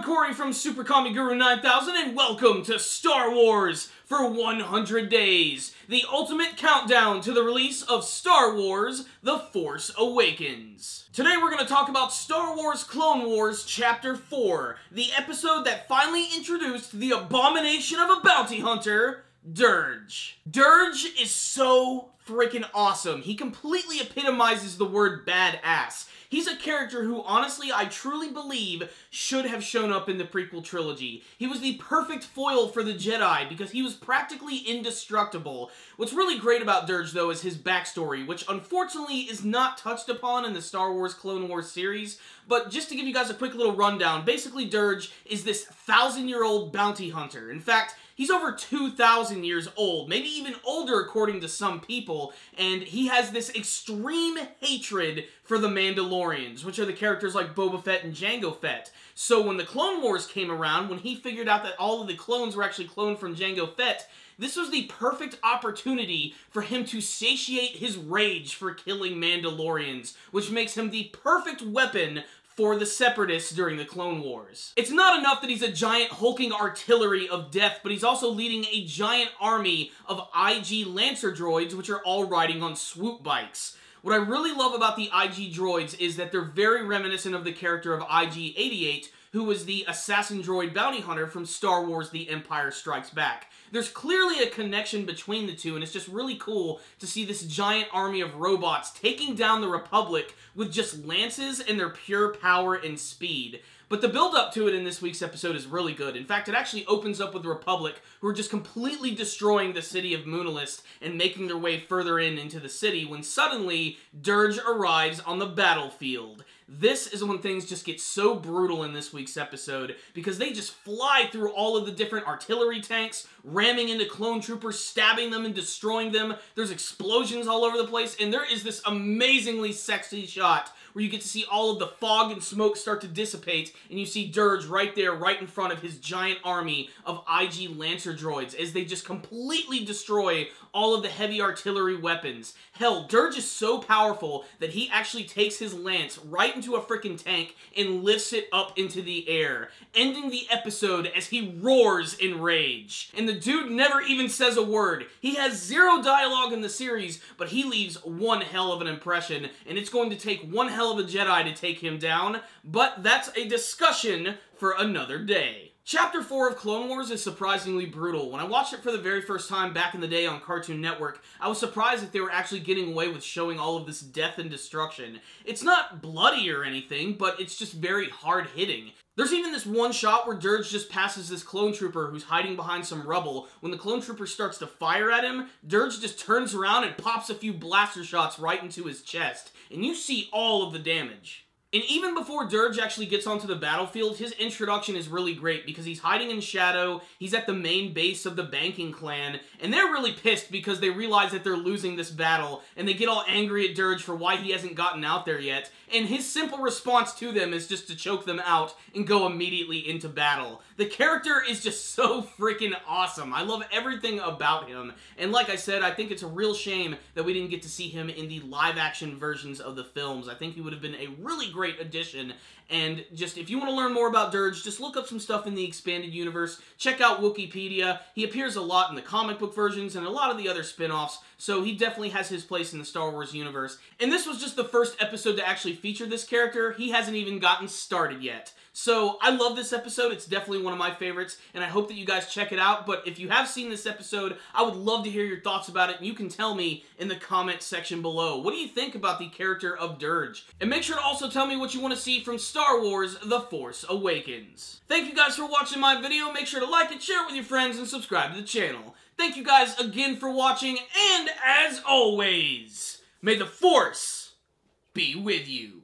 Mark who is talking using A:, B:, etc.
A: Corey from Super Kami Guru 9000, and welcome to Star Wars for 100 Days, the ultimate countdown to the release of Star Wars: The Force Awakens. Today we're going to talk about Star Wars Clone Wars Chapter 4, the episode that finally introduced the abomination of a bounty hunter, Dirge. Dirge is so freaking awesome. He completely epitomizes the word badass. He's a character who, honestly, I truly believe should have shown up in the prequel trilogy. He was the perfect foil for the Jedi because he was practically indestructible. What's really great about Dirge, though, is his backstory, which unfortunately is not touched upon in the Star Wars Clone Wars series. But just to give you guys a quick little rundown, basically Dirge is this 1,000-year-old bounty hunter. In fact, he's over 2,000 years old, maybe even older according to some people, and he has this extreme hatred for the Mandalorians, which are the characters like Boba Fett and Jango Fett. So when the Clone Wars came around, when he figured out that all of the clones were actually cloned from Jango Fett, this was the perfect opportunity for him to satiate his rage for killing Mandalorians, which makes him the perfect weapon for the Separatists during the Clone Wars. It's not enough that he's a giant hulking artillery of death, but he's also leading a giant army of IG Lancer droids, which are all riding on swoop bikes. What I really love about the IG droids is that they're very reminiscent of the character of IG-88, who was the assassin droid bounty hunter from Star Wars: The Empire Strikes Back. There's clearly a connection between the two, and it's just really cool to see this giant army of robots taking down the Republic with just lances and their pure power and speed. But the build-up to it in this week's episode is really good. In fact, it actually opens up with the Republic, who are just completely destroying the city of Moonalist and making their way further into the city, when suddenly Dirge arrives on the battlefield. This is when things just get so brutal in this week's episode, because they just fly through all of the different artillery tanks, ramming into clone troopers, stabbing them and destroying them. There's explosions all over the place, and there is this amazingly sexy shot where you get to see all of the fog and smoke start to dissipate, and you see Dirge right there, right in front of his giant army of IG Lancer droids, as they just completely destroy all of the heavy artillery weapons. Hell, Dirge is so powerful that he actually takes his lance right into a freaking tank and lifts it up into the air, ending the episode as he roars in rage. And the dude never even says a word. He has zero dialogue in the series, but he leaves one hell of an impression, and it's going to take one hell of a Jedi to take him down, but that's a discussion for another day. Chapter 4 of Clone Wars is surprisingly brutal. When I watched it for the very first time back in the day on Cartoon Network, I was surprised that they were actually getting away with showing all of this death and destruction. It's not bloody or anything, but it's just very hard-hitting. There's even this one shot where Dirge just passes this clone trooper who's hiding behind some rubble. When the clone trooper starts to fire at him, Dirge just turns around and pops a few blaster shots right into his chest, and you see all of the damage. And even before Dirge actually gets onto the battlefield, his introduction is really great because he's hiding in shadow, he's at the main base of the banking clan, and they're really pissed because they realize that they're losing this battle, and they get all angry at Dirge for why he hasn't gotten out there yet, and his simple response to them is just to choke them out and go immediately into battle. The character is just so freaking awesome. I love everything about him, and like I said, I think it's a real shame that we didn't get to see him in the live-action versions of the films. I think he would have been a really great addition. And just, if you want to learn more about Dirge, just look up some stuff in the expanded universe. Check out Wikipedia. He appears a lot in the comic book versions and a lot of the other spin-offs, so he definitely has his place in the Star Wars universe. And this was just the first episode to actually feature this character. He hasn't even gotten started yet. So, I love this episode. It's definitely one of my favorites, and I hope that you guys check it out. But if you have seen this episode, I would love to hear your thoughts about it, and you can tell me in the comment section below. What do you think about the character of Dirge? And make sure to also tell me what you want to see from Star Wars: The Force Awakens. Thank you guys for watching my video. Make sure to like it, share it with your friends, and subscribe to the channel. Thank you guys again for watching, and as always, may the Force be with you.